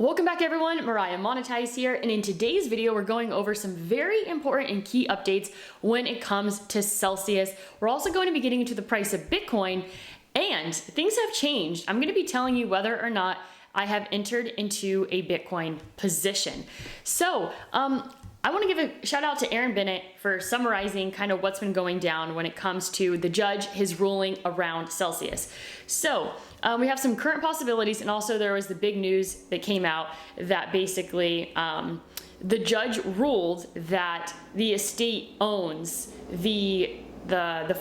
Welcome back everyone, Mariah Monetize here, and in today's video we're going over some very important and key updates when it comes to Celsius. We're also going to be getting into the price of Bitcoin, and things have changed. I'm going to be telling you whether or not I have entered into a Bitcoin position. So I want to give a shout out to Aaron Bennett for summarizing kind of what's been going down when it comes to the judge, his ruling around Celsius. So we have some current possibilities, and also there was the big news that came out that basically the judge ruled that the estate owns the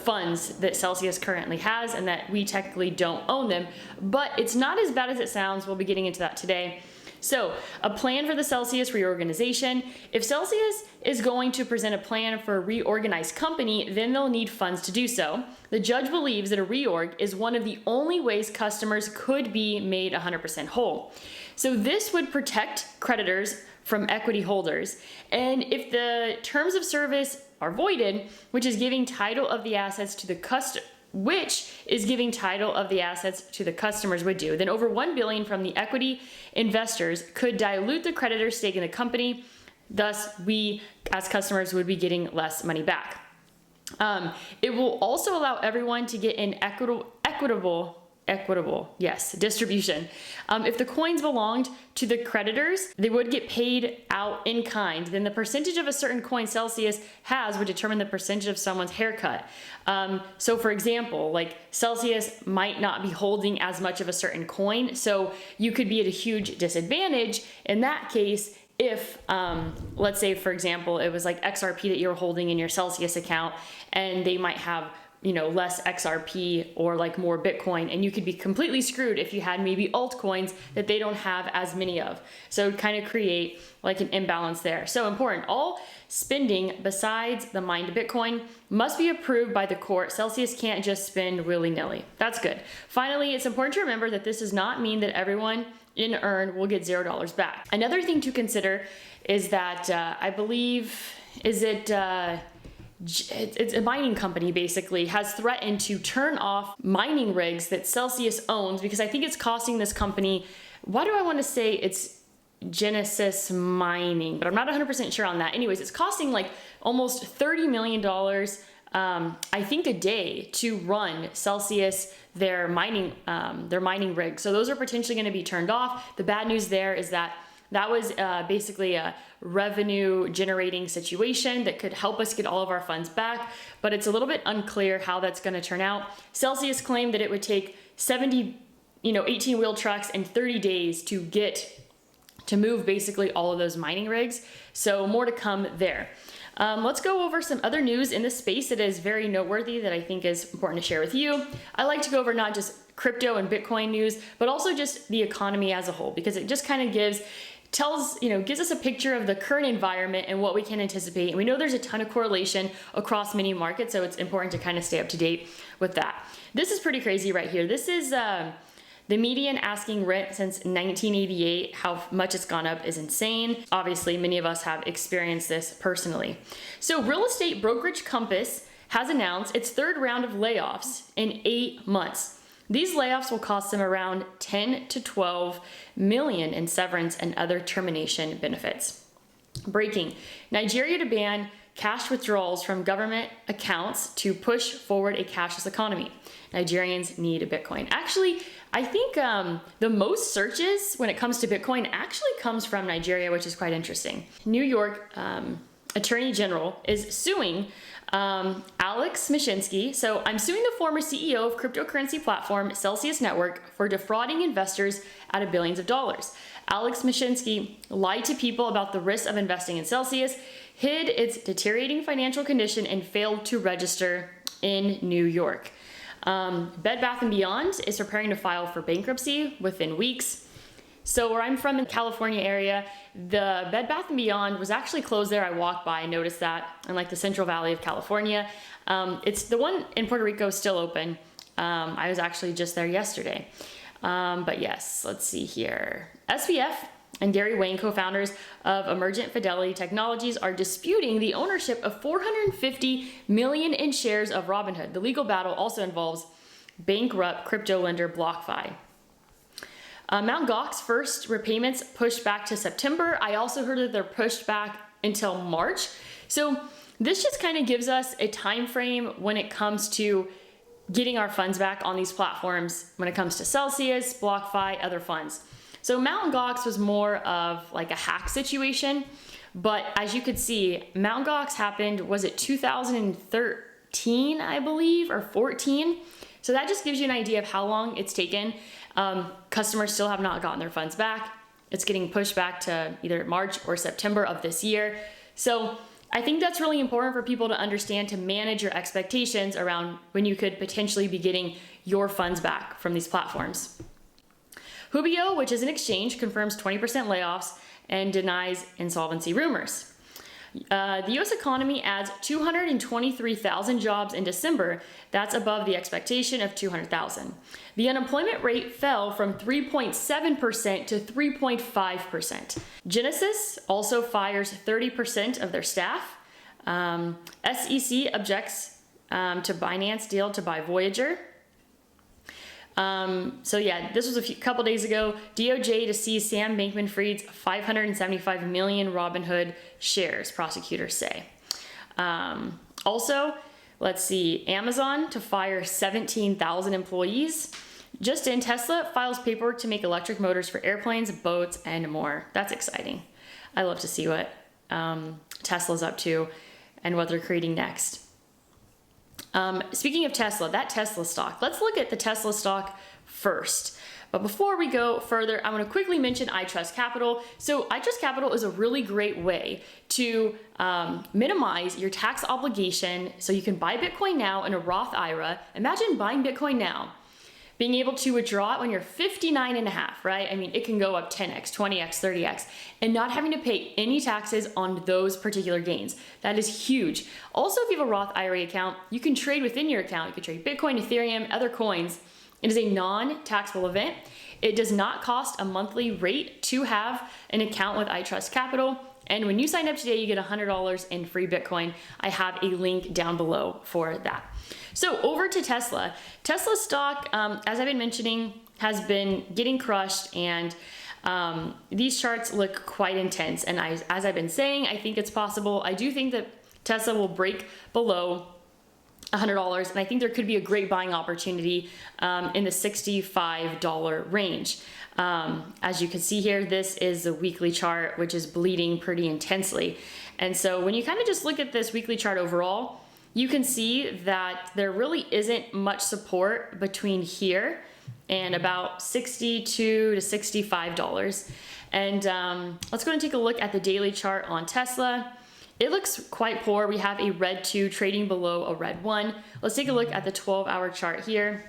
funds that Celsius currently has and that we technically don't own them, but it's not as bad as it sounds. We'll be getting into that today. So a plan for the Celsius reorganization. If Celsius is going to present a plan for a reorganized company, then they'll need funds to do so. The judge believes that a reorg is one of the only ways customers could be made 100% whole. So this would protect creditors from equity holders. And if the terms of service are voided, which is giving title of the assets to the customers would do, then over $1 billion from the equity investors could dilute the creditor's stake in the company. Thus, we as customers would be getting less money back. It will also allow everyone to get an equitable distribution. If the coins belonged to the creditors, they would get paid out in kind. Then the percentage of a certain coin Celsius has would determine the percentage of someone's haircut. So for example, like Celsius might not be holding as much of a certain coin, so you could be at a huge disadvantage in that case if, let's say for example, it was like XRP that you're holding in your Celsius account, and they might have less XRP or like more Bitcoin, and you could be completely screwed if you had maybe altcoins that they don't have as many of. So kind of create like an imbalance there. So important, all spending besides the mined Bitcoin must be approved by the court. Celsius can't just spend willy-nilly. That's good. Finally, it's important to remember that this does not mean that everyone in earn will get $0 back. Another thing to consider is that I believe, it's a mining company basically has threatened to turn off mining rigs that Celsius owns, because I think it's costing this company, why do I want to say it's Genesis Mining, but I'm not 100% sure on that. Anyways, it's costing like almost $30 million, I think a day to run Celsius, their mining rig. So those are potentially going to be turned off. The bad news there is that was basically a revenue generating situation that could help us get all of our funds back, but it's a little bit unclear how that's going to turn out. Celsius claimed that it would take 18-wheel trucks and 30 days to move basically all of those mining rigs. So more to come there. Let's go over some other news in this space that is very noteworthy that I think is important to share with you. I like to go over not just crypto and Bitcoin news, but also just the economy as a whole, because it just kind of gives us a picture of the current environment and what we can anticipate. And we know there's a ton of correlation across many markets, so it's important to kind of stay up to date with that. This is pretty crazy right here. This is the median asking rent since 1988. How much it's gone up is insane. Obviously, many of us have experienced this personally. So real estate brokerage Compass has announced its third round of layoffs in 8 months. These layoffs will cost them around 10 to 12 million in severance and other termination benefits. Breaking: Nigeria to ban cash withdrawals from government accounts to push forward a cashless economy. Nigerians need a Bitcoin. Actually, I think the most searches when it comes to Bitcoin actually comes from Nigeria, which is quite interesting. New York Attorney General is suing Alex Mashinsky. So I'm suing the former CEO of cryptocurrency platform Celsius Network for defrauding investors out of billions of dollars. Alex Mashinsky lied to people about the risks of investing in Celsius, hid its deteriorating financial condition, and failed to register in New York. Bed Bath & Beyond is preparing to file for bankruptcy within weeks. So where I'm from in the California area, the Bed Bath & Beyond was actually closed there. I walked by and noticed that in like the Central Valley of California. It's the one in Puerto Rico is still open. I was actually just there yesterday. But yes, let's see here. SBF and Gary Wayne, co-founders of Emergent Fidelity Technologies, are disputing the ownership of 450 million in shares of Robinhood. The legal battle also involves bankrupt crypto lender BlockFi. Mt. Gox's first repayments pushed back to September. I also heard that they're pushed back until March. So this just kind of gives us a time frame when it comes to getting our funds back on these platforms when it comes to Celsius, BlockFi, other funds. So Mt. Gox was more of like a hack situation, but as you could see, Mt. Gox happened, was it 2013, I believe, or 14? So that just gives you an idea of how long it's taken. Customers still have not gotten their funds back. It's getting pushed back to either March or September of this year. So I think that's really important for people to understand, to manage your expectations around when you could potentially be getting your funds back from these platforms. Hubio, which is an exchange, confirms 20% layoffs and denies insolvency rumors. The US economy adds 223,000 jobs in December. That's above the expectation of 200,000. The unemployment rate fell from 3.7% to 3.5%. Genesis also fires 30% of their staff. SEC objects to Binance deal to buy Voyager. So yeah, this was a couple days ago. DOJ to seize Sam Bankman-Fried's 575 million Robinhood shares, prosecutors say. Also, let's see, Amazon to fire 17,000 employees. Just in, Tesla files paperwork to make electric motors for airplanes, boats, and more. That's exciting. I love to see what Tesla's up to and what they're creating next. Speaking of Tesla, that Tesla stock, let's look at the Tesla stock first. But before we go further, I want to quickly mention iTrust Capital. So iTrust Capital is a really great way to minimize your tax obligation. So you can buy Bitcoin now in a Roth IRA. Imagine buying Bitcoin now, being able to withdraw it when you're 59 and a half, right? I mean, it can go up 10x, 20x, 30x, and not having to pay any taxes on those particular gains. That is huge. Also, if you have a Roth IRA account, you can trade within your account. You can trade Bitcoin, Ethereum, other coins. It is a non-taxable event. It does not cost a monthly rate to have an account with iTrust Capital. And when you sign up today, you get $100 in free Bitcoin. I have a link down below for that. So over to Tesla. Tesla stock, as I've been mentioning, has been getting crushed, and these charts look quite intense. And as I've been saying, I think it's possible. I do think that Tesla will break below $100, and I think there could be a great buying opportunity in the $65 range. As you can see here, this is the weekly chart, which is bleeding pretty intensely. And so when you kind of just look at this weekly chart overall, you can see that there really isn't much support between here and about $62 to $65. And let's go and take a look at the daily chart on Tesla. It looks quite poor. We have a red 2 trading below a red 1. Let's take a look at the 12-hour chart here.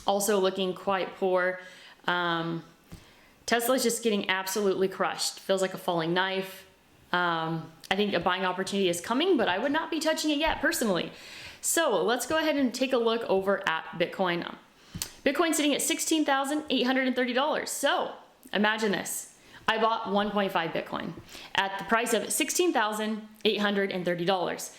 Also looking quite poor. Tesla is just getting absolutely crushed. Feels like a falling knife. I think a buying opportunity is coming, but I would not be touching it yet personally. So let's go ahead and take a look over at Bitcoin. Bitcoin sitting at $16,830. So imagine this. I bought 1.5 Bitcoin at the price of $16,830.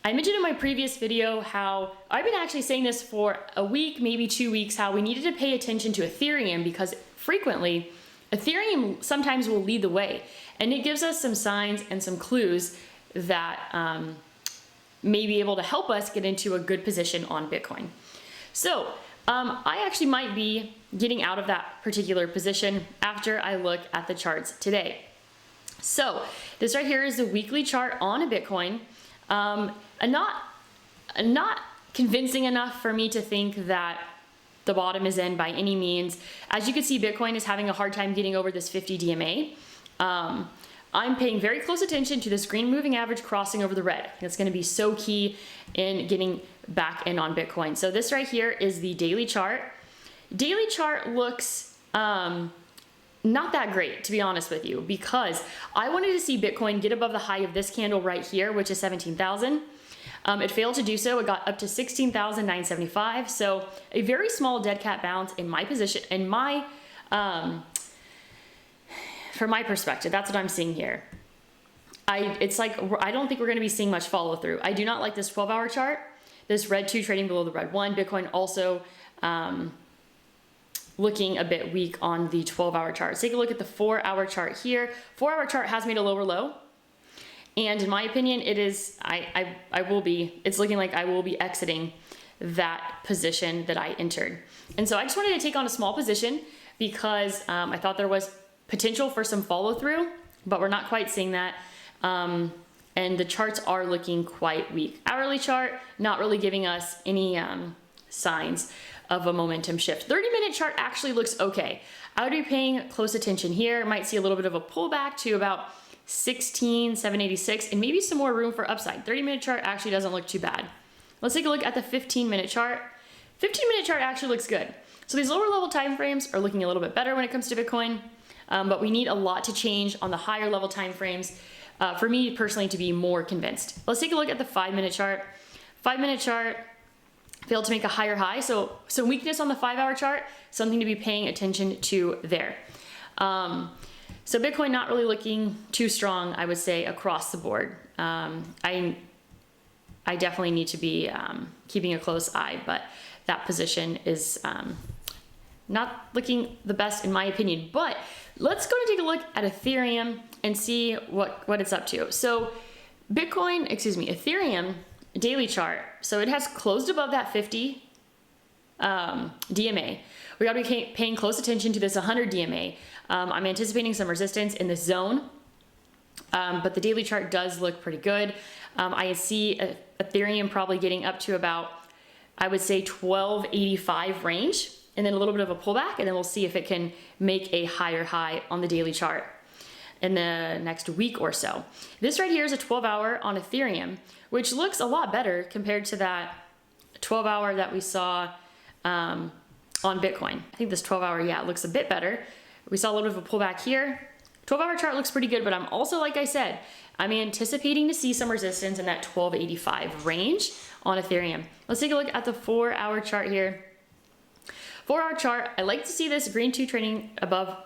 I mentioned in my previous video how I've been actually saying this for a week, maybe 2 weeks, how we needed to pay attention to Ethereum, because frequently Ethereum sometimes will lead the way, and it gives us some signs and some clues that may be able to help us get into a good position on Bitcoin. So I actually might be getting out of that particular position after I look at the charts today. So this right here is the weekly chart on a Bitcoin. Not convincing enough for me to think that the bottom is in by any means. As you can see, Bitcoin is having a hard time getting over this 50 DMA. I'm paying very close attention to this green moving average crossing over the red. It's going to be so key in getting back in on Bitcoin. So this right here is the daily chart. Daily chart looks not that great, to be honest with you, because I wanted to see Bitcoin get above the high of this candle right here, which is 17,000. It failed to do so. It got up to 16,975. So a very small dead cat bounce in my position, in my, from my perspective. That's what I'm seeing here. It's like, I don't think we're going to be seeing much follow through. I do not like this 12-hour chart. This red 2 trading below the red 1. Bitcoin also looking a bit weak on the 12-hour chart. Let's take a look at the 4-hour chart here. 4-hour chart has made a lower low. And in my opinion, it is, it's looking like I will be exiting that position that I entered. And so I just wanted to take on a small position because I thought there was potential for some follow through, but we're not quite seeing that. And the charts are looking quite weak. Hourly chart, not really giving us any signs of a momentum shift. 30-minute chart actually looks okay. I would be paying close attention here. Might see a little bit of a pullback to about 16,786 and maybe some more room for upside. 30-minute chart actually doesn't look too bad. Let's take a look at the 15-minute chart. 15-minute chart actually looks good. So these lower level time frames are looking a little bit better when it comes to Bitcoin, but we need a lot to change on the higher level time frames for me personally to be more convinced. Let's take a look at the 5-minute chart. 5-minute chart failed to make a higher high, so some weakness on the 5-hour chart, something to be paying attention to there. So Bitcoin not really looking too strong, I would say, across the board. I definitely need to be keeping a close eye, but that position is not looking the best in my opinion. But let's go and take a look at Ethereum and see what it's up to. So Ethereum daily chart. So it has closed above that 50 DMA. We got to be paying close attention to this 100 DMA. I'm anticipating some resistance in this zone, but the daily chart does look pretty good. I see Ethereum probably getting up to about, I would say, 1285 range, and then a little bit of a pullback, and then we'll see if it can make a higher high on the daily chart in the next week or so. This right here is a 12-hour on Ethereum, which looks a lot better compared to that 12-hour that we saw on Bitcoin. I think this 12-hour, it looks a bit better. We saw a little bit of a pullback here. 12-hour chart looks pretty good, but I'm also, like I said, I'm anticipating to see some resistance in that 1285 range on Ethereum. Let's take a look at the 4-hour chart here. 4-hour chart, I like to see this green 2 trading above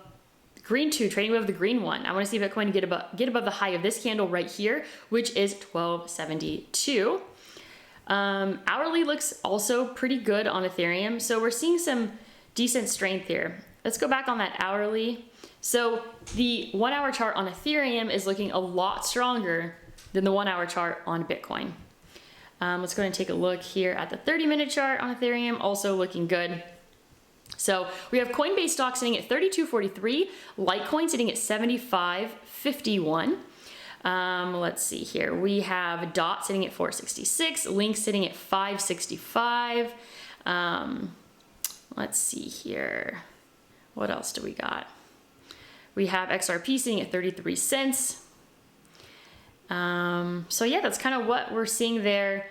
the green 1. I want to see Bitcoin get above the high of this candle right here, which is 1272. Hourly looks also pretty good on Ethereum, so we're seeing some decent strength here. Let's go back on that hourly. So the 1-hour chart on Ethereum is looking a lot stronger than the 1-hour chart on Bitcoin. Let's go ahead and take a look here at the 30-minute chart on Ethereum, also looking good. So we have Coinbase stock sitting at 32.43, Litecoin sitting at 75.51. Let's see here. We have DOT sitting at 466, Link sitting at 565. Let's see here. What else do we got? We have XRP sitting at 33 cents. So yeah, that's kind of what we're seeing there.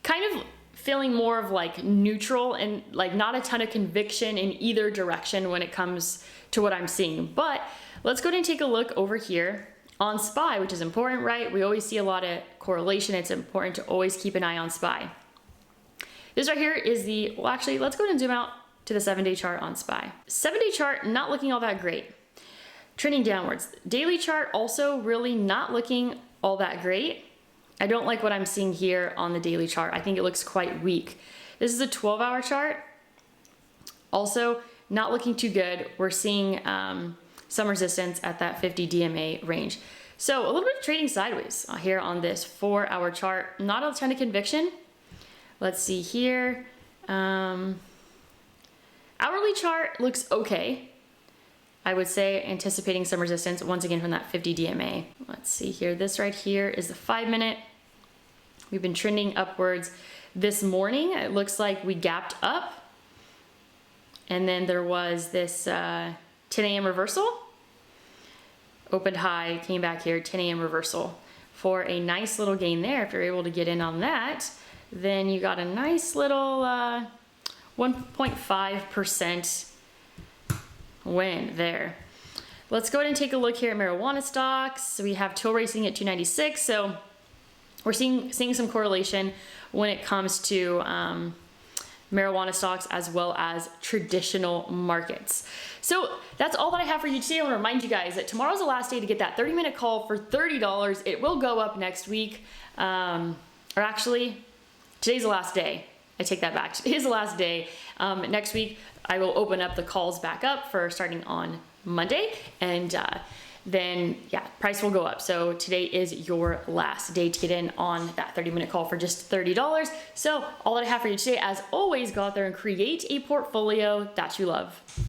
Kind of feeling more of like neutral and like not a ton of conviction in either direction when it comes to what I'm seeing. But let's go ahead and take a look over here on SPY, which is important, right? We always see a lot of correlation. It's important to always keep an eye on SPY. This right here is actually, let's go ahead and zoom out to the 7-day chart on SPY. 7-day chart, not looking all that great. Trending downwards. Daily chart also really not looking all that great. I don't like what I'm seeing here on the daily chart. I think it looks quite weak. This is a 12-hour chart. Also not looking too good. We're seeing some resistance at that 50 DMA range. So a little bit of trading sideways here on this 4-hour chart. Not a ton of conviction. Let's see here. Hourly chart looks okay. I would say anticipating some resistance once again from that 50 DMA. Let's see here. This right here is the 5-minute. We've been trending upwards this morning. It looks like we gapped up. And then there was this 10 a.m. reversal. Opened high, came back here, 10 a.m. reversal for a nice little gain there. If you're able to get in on that, then you got a nice little 1.5% win there. Let's go ahead and take a look here at marijuana stocks. We have Till racing at 296. So we're seeing some correlation when it comes to marijuana stocks as well as traditional markets. So that's all that I have for you today. I want to remind you guys that tomorrow's the last day to get that 30-minute call for $30. It will go up next week. Or actually, today's the last day. I take that back. Today's the last day. Next week, I will open up the calls back up for starting on Monday, and then yeah, price will go up. So today is your last day to get in on that 30-minute call for just $30. So all that I have for you today, as always, go out there and create a portfolio that you love.